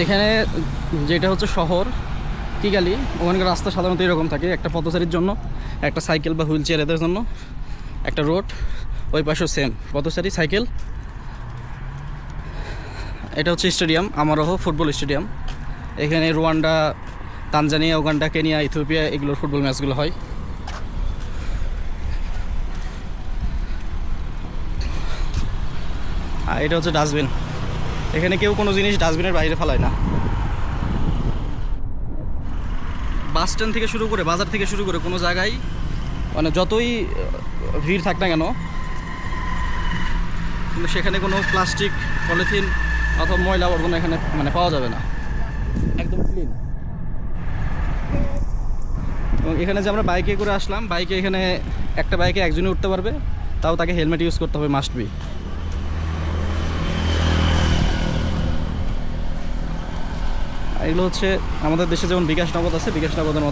এখানে যেটা হচ্ছে শহর কিগালি, ওখানকার রাস্তা সাধারণত এরকম থাকে, একটা পথচারীর জন্য, একটা সাইকেল বা হুইল চেয়ার এদের জন্য একটা রোড, ওই পাশেও সেম পথচারী সাইকেল। এটা হচ্ছে স্টেডিয়াম, আমারহ ফুটবল স্টেডিয়াম। এখানে Rwanda, Tanzania, Uganda, Kenya, Ethiopia এগুলোর ফুটবল ম্যাচগুলো হয়। আর এটা হচ্ছে ডাস্টবিন, এখানে কেউ কোনো জিনিস ডাস্টবিনের বাইরে ফেলায় না। বাস স্ট্যান্ড থেকে শুরু করে, বাজার থেকে শুরু করে কোনো জায়গায় মানে যতই ভিড় থাক না কেন, কিন্তু সেখানে কোনো প্লাস্টিক, পলিথিন অথবা ময়লা আবর্জনা এখানে মানে পাওয়া যাবে না, একদম ক্লিন। এবং এখানে যে আমরা বাইকে করে আসলাম, বাইকে এখানে একটা বাইকে একজনই উঠতে পারবে, তাও তাকে হেলমেট ইউজ করতে হবে, মাস্ট বি। এগুলো হচ্ছে আমাদের দেশে যেমন বিকাশ নগদ আছে, বিকাশ নগদের